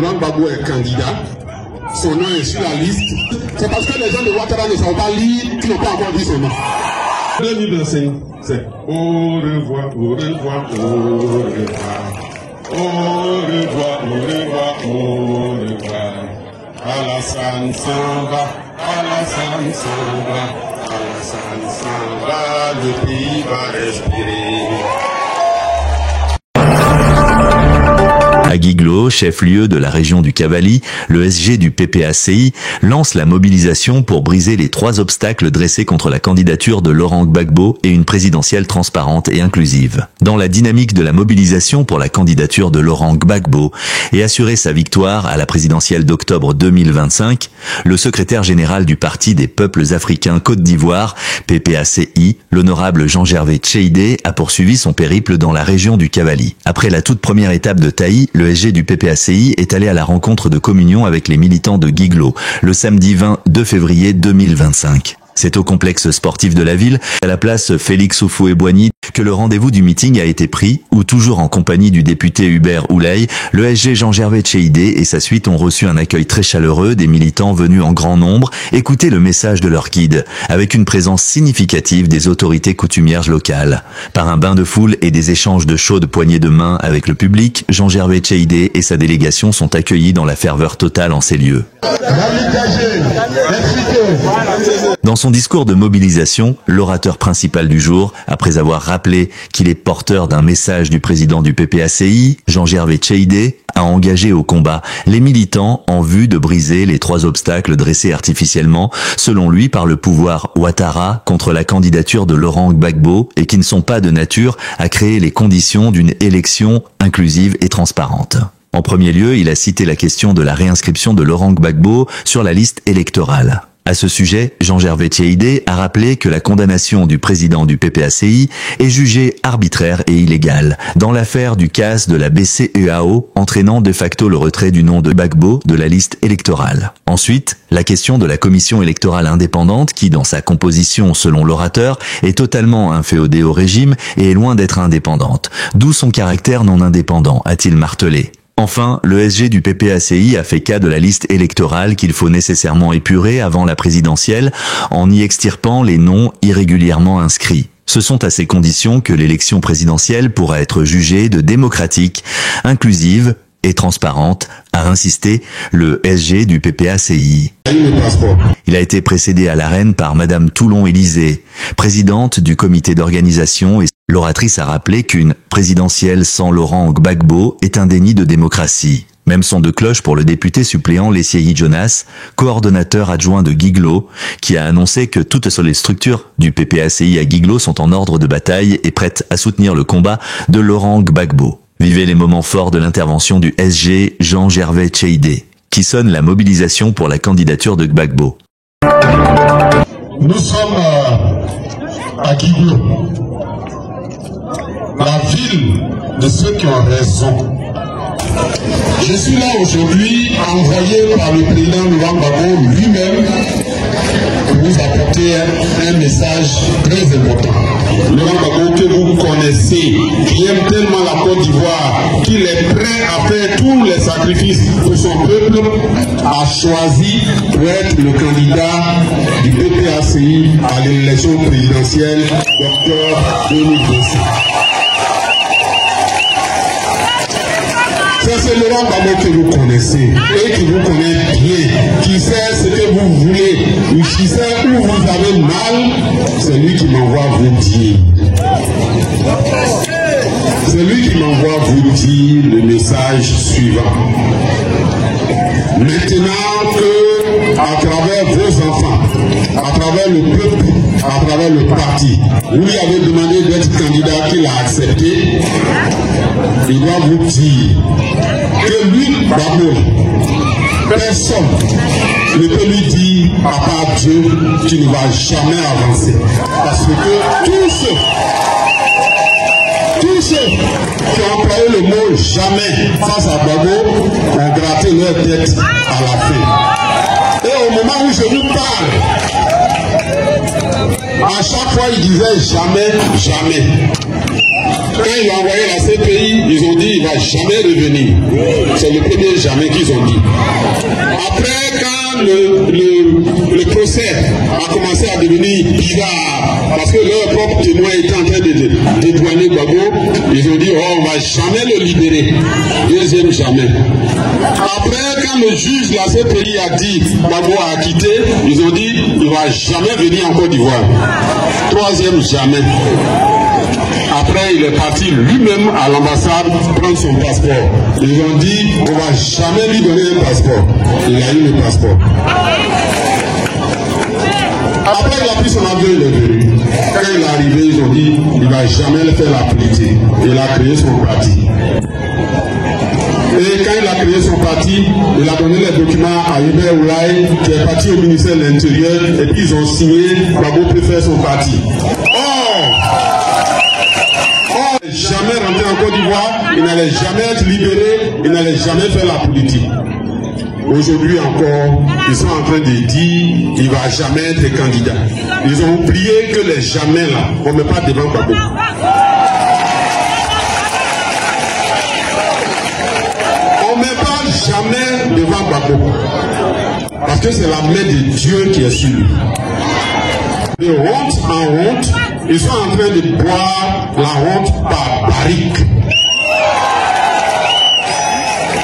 Laurent Gbagbo est candidat. Son nom est sur la liste. C'est parce que les gens de Ouattara ne savent pas lire qu'ils n'ont pas encore dit son nom. 2025, c'est au revoir, au revoir, au revoir. Au revoir, au revoir, au revoir. Alassane s'en va, Alassane s'en va, Alassane s'en va, le pays va respirer. À Guiglo, chef-lieu de la région du Cavally, le SG du PPACI lance la mobilisation pour briser les 3 obstacles dressés contre la candidature de Laurent Gbagbo et une présidentielle transparente et inclusive. Dans la dynamique de la mobilisation pour la candidature de Laurent Gbagbo et assurer sa victoire à la présidentielle d'octobre 2025, le secrétaire général du Parti des peuples africains Côte d'Ivoire, PPACI, l'honorable Jean-Gervais Tcheidé, a poursuivi son périple dans la région du Cavally. Après la toute première étape de Taï, le SG du PPACI est allé à la rencontre de communion avec les militants de Guiglo le samedi 22 février 2025. C'est au complexe sportif de la ville, à la place Félix Houphouët-Boigny, que le rendez-vous du meeting a été pris, où toujours en compagnie du député Hubert Ouley, le SG Jean-Gervais Tcheidé et sa suite ont reçu un accueil très chaleureux des militants venus en grand nombre écouter le message de leur guide, avec une présence significative des autorités coutumières locales. Par un bain de foule et des échanges de chaudes poignées de main avec le public, Jean-Gervais Tcheidé et sa délégation sont accueillis dans la ferveur totale en ces lieux. Dans son discours de mobilisation, l'orateur principal du jour, après avoir rappelé qu'il est porteur d'un message du président du PPACI, Jean-Gervais Tcheidé, a engagé au combat les militants en vue de briser les 3 obstacles dressés artificiellement, selon lui par le pouvoir Ouattara, contre la candidature de Laurent Gbagbo et qui ne sont pas de nature à créer les conditions d'une élection inclusive et transparente. En premier lieu, il a cité la question de la réinscription de Laurent Gbagbo sur la liste électorale. À ce sujet, Jean-Gervais Tcheidé a rappelé que la condamnation du président du PPACI est jugée arbitraire et illégale dans l'affaire du casse de la BCEAO, entraînant de facto le retrait du nom de Gbagbo de la liste électorale. Ensuite, la question de la commission électorale indépendante qui, dans sa composition selon l'orateur, est totalement inféodée au régime et est loin d'être indépendante, d'où son caractère non indépendant, a-t-il martelé. Enfin, le SG du PPACI a fait cas de la liste électorale qu'il faut nécessairement épurer avant la présidentielle en y extirpant les noms irrégulièrement inscrits. Ce sont à ces conditions que l'élection présidentielle pourra être jugée de démocratique, inclusive et transparente, a insisté le SG du PPACI. Il a été précédé à l'arène par Madame Toulon-Élysée, présidente du comité d'organisation, et l'oratrice a rappelé qu'une présidentielle sans Laurent Gbagbo est un déni de démocratie. Même son de cloche pour le député suppléant Lesieyi Jonas, coordonnateur adjoint de Guiglo, qui a annoncé que toutes les structures du PPACI à Guiglo sont en ordre de bataille et prêtes à soutenir le combat de Laurent Gbagbo. Vivez les moments forts de l'intervention du SG Jean-Gervais Tcheidé, qui sonne la mobilisation pour la candidature de Gbagbo. Nous sommes à Guiglo, la ville de ceux qui ont raison. Je suis là aujourd'hui, envoyé par le président Laurent Gbagbo lui-même, pour vous apporter un message très important. Laurent Gbagbo, que vous connaissez, qui aime tellement la Côte d'Ivoire, qu'il est prêt à faire tous les sacrifices pour son peuple, a choisi pour être le candidat du PPACI à l'élection présidentielle d'octobre 2025. C'est Laurent Gbagbo que vous connaissez et qui vous connaît bien, qui sait ce que vous voulez, qui sait où vous avez mal, c'est lui qui m'envoie vous dire. C'est lui qui m'envoie vous dire le message suivant. Maintenant que, à travers vos enfants, à travers le peuple, à travers le parti, vous lui avez demandé d'être candidat, qu'il a accepté, il doit vous dire que lui, Gbagbo, personne ne peut lui dire, à part Dieu, qu'il ne va jamais avancer. Parce que tous ceux qui ont employé le mot jamais face à Gbagbo ont gratté leur tête à la fin. Et au moment où je vous parle, à chaque fois il disait jamais, jamais. Quand il a envoyé la CPI, ils ont dit il ne va jamais revenir. C'est le premier jamais qu'ils ont dit. Après, quand le procès a commencé à devenir bizarre, parce que leur propre témoin était en train de dédouaner Gbagbo, ils ont dit oh, on ne va jamais le libérer. Deuxième jamais. Après, quand le juge de la CPI a dit Gbagbo a quitté, ils ont dit il ne va jamais venir en Côte d'Ivoire. Troisième jamais. Après, il est parti lui-même à l'ambassade prendre son passeport. Ils ont dit, on ne va jamais lui donner un passeport. Il a eu le passeport. Après, il a pris son avion, il est venu. Quand il est arrivé, ils ont dit, il ne va jamais faire la politique. Il a créé son parti. Et quand il a créé son parti, il a donné les documents à Hubert Oulaye, qui est parti au ministère de l'Intérieur, et puis ils ont signé, Gbagbo peut faire son parti. Jamais rentrer en Côte d'Ivoire, il n'allait jamais être libéré, il n'allait jamais faire la politique. Aujourd'hui encore, ils sont en train de dire qu'il ne va jamais être candidat. Ils ont oublié que les jamais là, on ne met pas devant Gbagbo. On ne met pas jamais devant Gbagbo. Parce que c'est la main de Dieu qui est sur lui. De honte en honte, ils sont en train de boire la honte par barrique.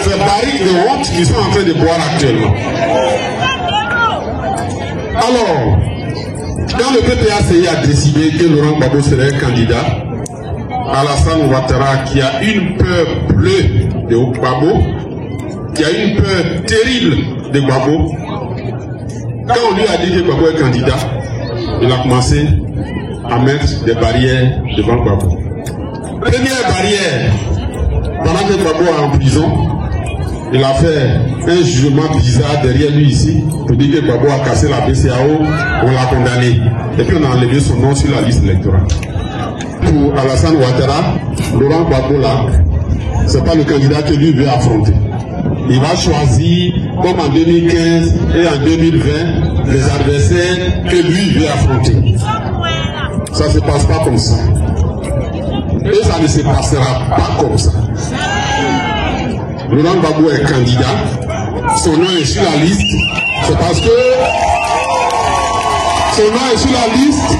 C'est barrique de honte qu'ils sont en train de boire actuellement. Alors, quand le PPACI a décidé que Laurent Gbagbo serait candidat, Alassane Ouattara, qui a une peur bleue de Gbagbo, qui a une peur terrible de Gbagbo, quand on lui a dit que Gbagbo est candidat, il a commencé à mettre des barrières devant Gbagbo. Première barrière, pendant que Gbagbo est en prison, il a fait un jugement bizarre derrière lui ici, pour dire que Gbagbo a cassé la BCAO, on l'a condamné. Et puis on a enlevé son nom sur la liste électorale. Pour Alassane Ouattara, Laurent Gbagbo là, c'est pas le candidat que lui veut affronter. Il va choisir, comme en 2015 et en 2020, les adversaires que lui veut affronter. Ça ne se passe pas comme ça. Et ça ne se passera pas comme ça. Laurent Gbagbo est candidat. Son nom est sur la liste. C'est parce que son nom est sur la liste.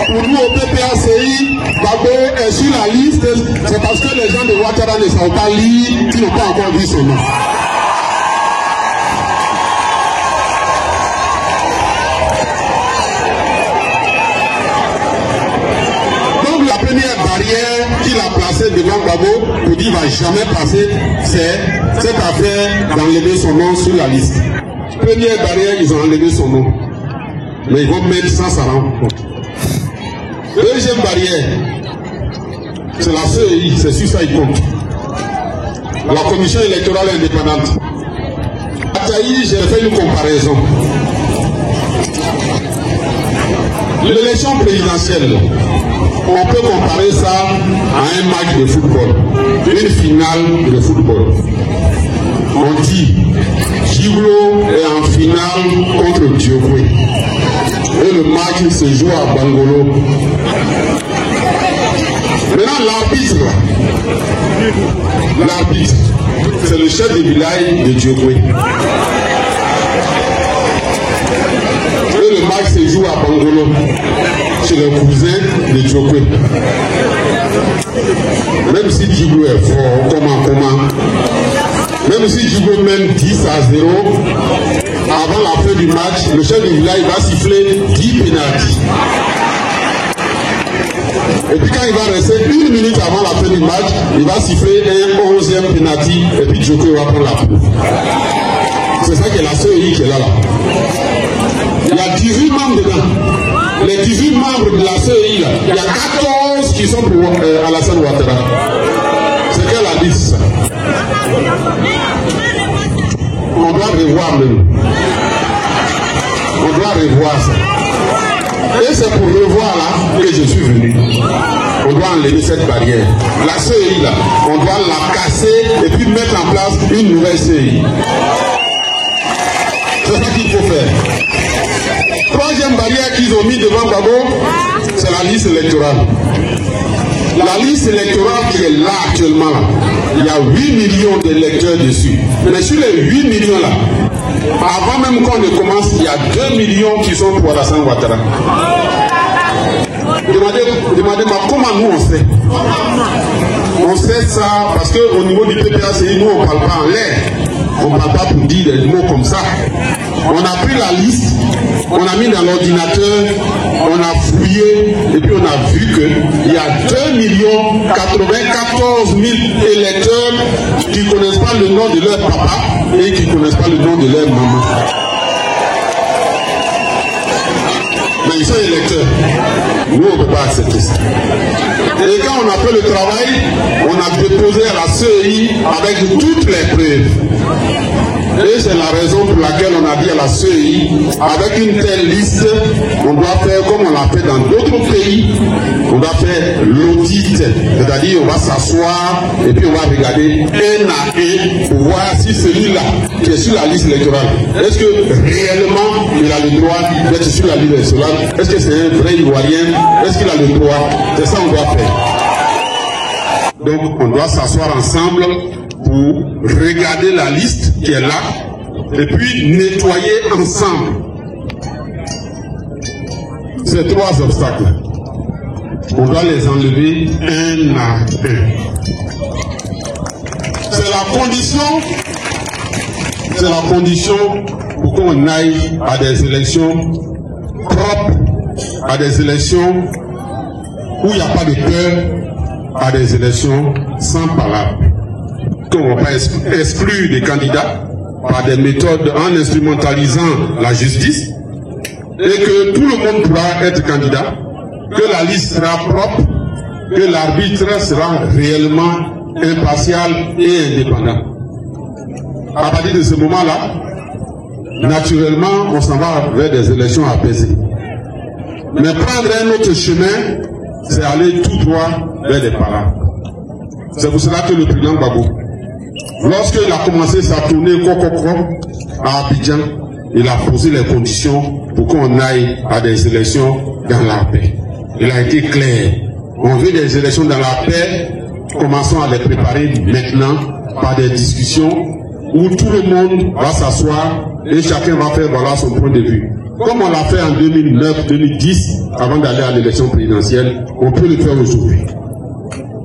Pour nous au PPACI, Gbagbo est sur la liste. C'est parce que les gens de Ouattara ne savent pas lire, qui n'ont pas encore vu son nom. Qu'il a placé devant Gbagbo pour dire qu'il ne va jamais passer, c'est cette affaire d'enlever son nom sur la liste. Première barrière, ils ont enlevé son nom. Mais ils vont mettre sans s'en rendre compte. Deuxième barrière, c'est la CEI, c'est sur ça qu'ils comptent. La commission électorale indépendante. À Taï, j'ai fait une comparaison. L'élection présidentielle, on peut comparer ça à un match de football, une finale de football. On dit, Djiblo est en finale contre Diogwe. Et le match se joue à Bangolo. Maintenant, l'arbitre, c'est le chef de village de Diogwe. Et le match se joue à Bangolo, chez le cousin de Diogwe. Même si Djiblo est fort, comment, même si Djiblo mène 10-0, avant la fin du match, le chef du village va siffler 10 pénaltys. Et puis quand il va rester 1 minute avant la fin du match, il va siffler un 11e pénalty et puis Diogwe va prendre la prouve. C'est ça qui est la CEI qui est là. Il y a 18 membres dedans. Les 18 membres de la CEI, là, il y a 14 qui sont pour Alassane Ouattara. C'est qu'elle a dit ça. On doit revoir même. On doit revoir ça. Et c'est pour revoir là que je suis venu. On doit enlever cette barrière. La CEI là, on doit la casser et puis mettre en place une nouvelle CEI. C'est ça qu'il faut faire. Troisième barrière qu'ils ont mis devant Gbagbo, c'est la liste électorale. La liste électorale qui est là actuellement, il y a 8 millions d'électeurs dessus. Mais sur les 8 millions là, avant même qu'on ne commence, il y a 2 millions qui sont pour Alassane Ouattara. Demandez-moi comment nous on sait. On sait ça parce qu'au niveau du PPACI, nous on ne parle pas en l'air. On ne parle pas pour dire des mots comme ça. On a pris la liste, on a mis dans l'ordinateur, on a fouillé et puis on a vu qu'il y a 2 94 000 électeurs qui ne connaissent pas le nom de leur papa et qui ne connaissent pas le nom de leur maman. Mais ils sont électeurs. Nous, on ne peut pas accepter ça. Et quand on a fait le travail, on a déposé à la CEI avec toutes les preuves. Et c'est la raison pour laquelle on a dit à la CEI, avec une telle liste, on doit faire comme on l'a fait dans d'autres pays, on doit faire l'audit, c'est-à-dire on va s'asseoir et puis on va regarder un à un pour voir si celui-là qui est sur la liste électorale, est-ce que réellement il a le droit d'être sur la liste électorale, est-ce que c'est un vrai Ivoirien, est-ce qu'il a le droit, c'est ça qu'on doit faire. Donc on doit s'asseoir ensemble pour regarder la liste qui est là et puis nettoyer ensemble ces 3 obstacles. On doit les enlever un à un. C'est la condition pour qu'on aille à des élections propres, à des élections où il n'y a pas de peur, à des élections sans palabre. Qu'on ne va pas exclure des candidats par des méthodes en instrumentalisant la justice et que tout le monde pourra être candidat, que la liste sera propre, que l'arbitre sera réellement impartial et indépendant. À partir de ce moment-là, naturellement, on s'en va vers des élections apaisées. Mais prendre un autre chemin, c'est aller tout droit vers des palabres. C'est pour cela que le président Gbagbo, lorsqu'il a commencé sa tournée à Abidjan, il a posé les conditions pour qu'on aille à des élections dans la paix. Il a été clair. On veut des élections dans la paix. Commençons à les préparer maintenant par des discussions où tout le monde va s'asseoir et chacun va faire valoir son point de vue. Comme on l'a fait en 2009-2010, avant d'aller à l'élection présidentielle, on peut le faire aujourd'hui.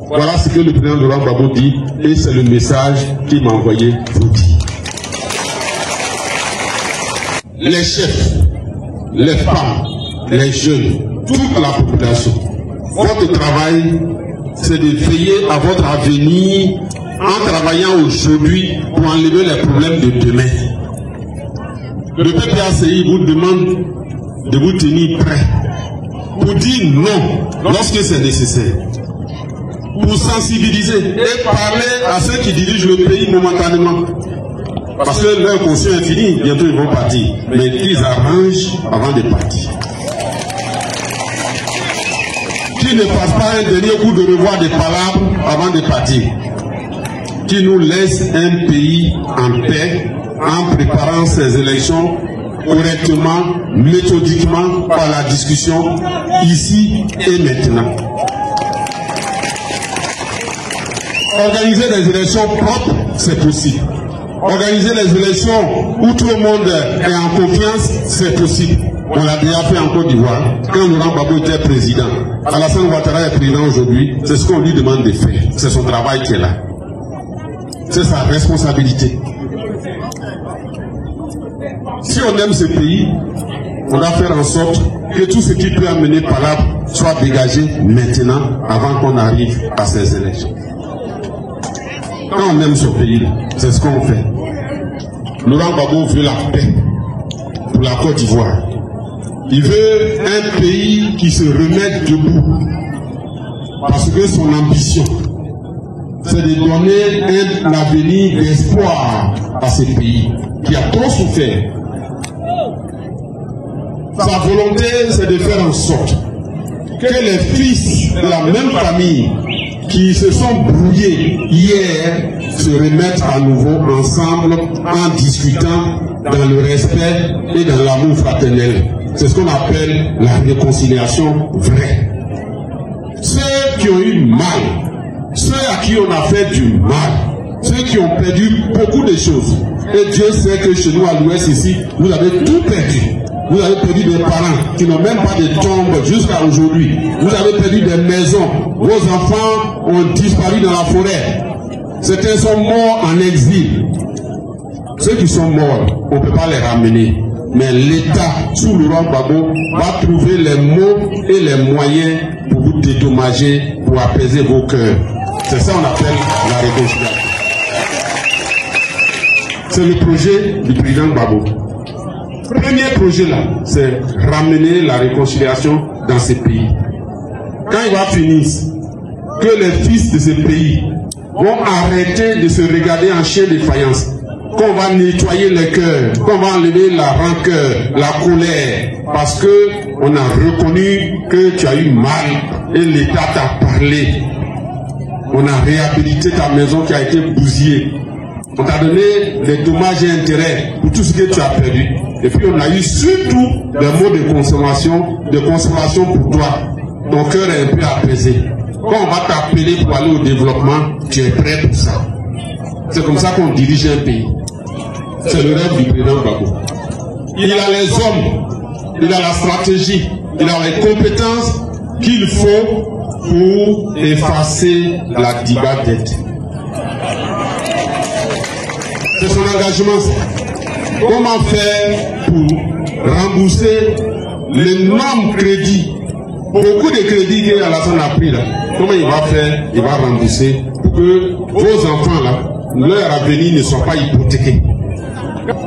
Voilà ce que le président Laurent Gbagbo dit et c'est le message qu'il m'a envoyé vous dire. Les chefs, les femmes, les jeunes, toute la population, votre travail, c'est de veiller à votre avenir en travaillant aujourd'hui pour enlever les problèmes de demain. Le PPACI vous demande de vous tenir prêt pour dire non lorsque c'est nécessaire, pour sensibiliser et parler à ceux qui dirigent le pays momentanément. Parce que leur conscience est finie, bientôt ils vont partir. Mais qu'ils arrangent avant de partir. Qu'ils ne fassent pas un dernier coup de revoir des palabres avant de partir. Qu'ils nous laissent un pays en paix en préparant ces élections correctement, méthodiquement, par la discussion, ici et maintenant. Organiser des élections propres, c'est possible. Organiser les élections où tout le monde est en confiance, c'est possible. On l'a déjà fait en Côte d'Ivoire. Quand Laurent Gbagbo était président, Alassane Ouattara est président aujourd'hui, c'est ce qu'on lui demande de faire. C'est son travail qui est là. C'est sa responsabilité. Si on aime ce pays, on doit faire en sorte que tout ce qui peut amener par là soit dégagé maintenant avant qu'on arrive à ces élections. Quand on aime ce pays, c'est ce qu'on fait. Laurent Gbagbo veut la paix pour la Côte d'Ivoire. Il veut un pays qui se remette debout. Parce que son ambition, c'est de donner un avenir d'espoir à ce pays qui a trop souffert. Sa volonté, c'est de faire en sorte que les fils de la même famille qui se sont brouillés hier se remettent à nouveau ensemble en discutant dans le respect et dans l'amour fraternel. C'est ce qu'on appelle la réconciliation vraie. Ceux qui ont eu mal, ceux à qui on a fait du mal, ceux qui ont perdu beaucoup de choses. Et Dieu sait que chez nous à l'ouest ici, vous avez tout perdu. Vous avez perdu des parents qui n'ont même pas de tombe jusqu'à aujourd'hui. Vous avez perdu des maisons. Vos enfants ont disparu dans la forêt. Certains sont morts en exil. Ceux qui sont morts, on ne peut pas les ramener. Mais l'État, sous Laurent Gbagbo, va trouver les mots et les moyens pour vous dédommager, pour apaiser vos cœurs. C'est ça qu'on appelle la réconciliation. C'est le projet du président Gbagbo. Premier projet là, c'est ramener la réconciliation dans ces pays. Quand il va finir, que les fils de ces pays vont arrêter de se regarder en chien de faïence, qu'on va nettoyer les cœurs, qu'on va enlever la rancœur, la colère, parce que on a reconnu que tu as eu mal et l'État t'a parlé. On a réhabilité ta maison qui a été bousillée. On t'a donné des dommages et intérêts pour tout ce que tu as perdu. Et puis on a eu surtout des mots de consolation pour toi. Ton cœur est un peu apaisé. Quand on va t'appeler pour aller au développement, tu es prêt pour ça. C'est comme ça qu'on dirige un pays. C'est le rêve du président Gbagbo. Il a les hommes, il a la stratégie, il a les compétences qu'il faut pour effacer la dette. C'est son engagement. Comment faire pour rembourser l'énorme crédit, beaucoup de crédits qu'Alassane a pris là. Comment il va faire? Il va rembourser pour que vos enfants là, leur avenir ne soit pas hypothéqué.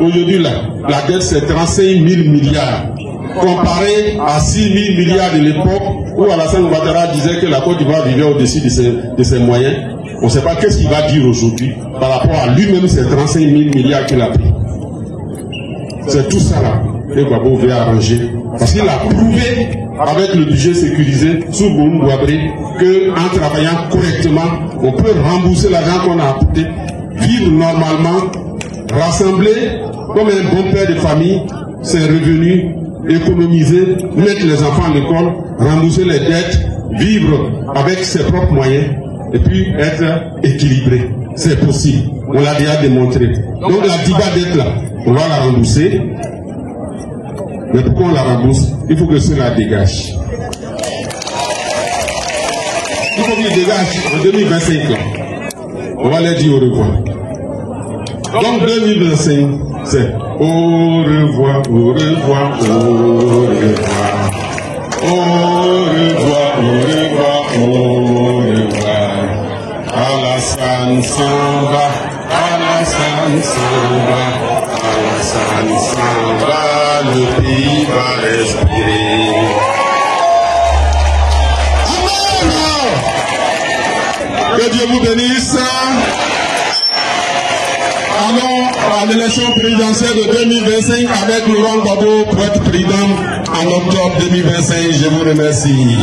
Aujourd'hui là, la dette c'est 35 000 milliards. Comparé à 6 000 milliards de l'époque où Alassane Ouattara disait que la Côte d'Ivoire vivait au-dessus de ses moyens. On ne sait pas qu'est-ce qu'il va dire aujourd'hui par rapport à lui-même, ces 35 000 milliards qu'il a pris. C'est tout ça là que Gbagbo veut arranger. Parce qu'il a prouvé avec le budget sécurisé sous Boun Boabré qu'en travaillant correctement, on peut rembourser l'argent qu'on a apporté, vivre normalement, rassembler comme un bon père de famille ses revenus, économiser, mettre les enfants à l'école, rembourser les dettes, vivre avec ses propres moyens et puis être équilibré. C'est possible. On l'a déjà démontré. Donc la dette là, on va la rembourser. Mais pourquoi on la rembourse? Il faut que cela dégage. Il faut qu'il dégage en 2025 là. On va leur dire au revoir. Donc 2025, c'est au revoir, au revoir, au revoir. Au revoir, au revoir, au revoir. Alassane s'en va, Alassane s'en va, Alassane s'en va, le pays va respirer. Amen. Que Dieu vous bénisse. Allons à l'élection présidentielle de 2025 avec Laurent Gbagbo pour être président en octobre 2025. Je vous remercie.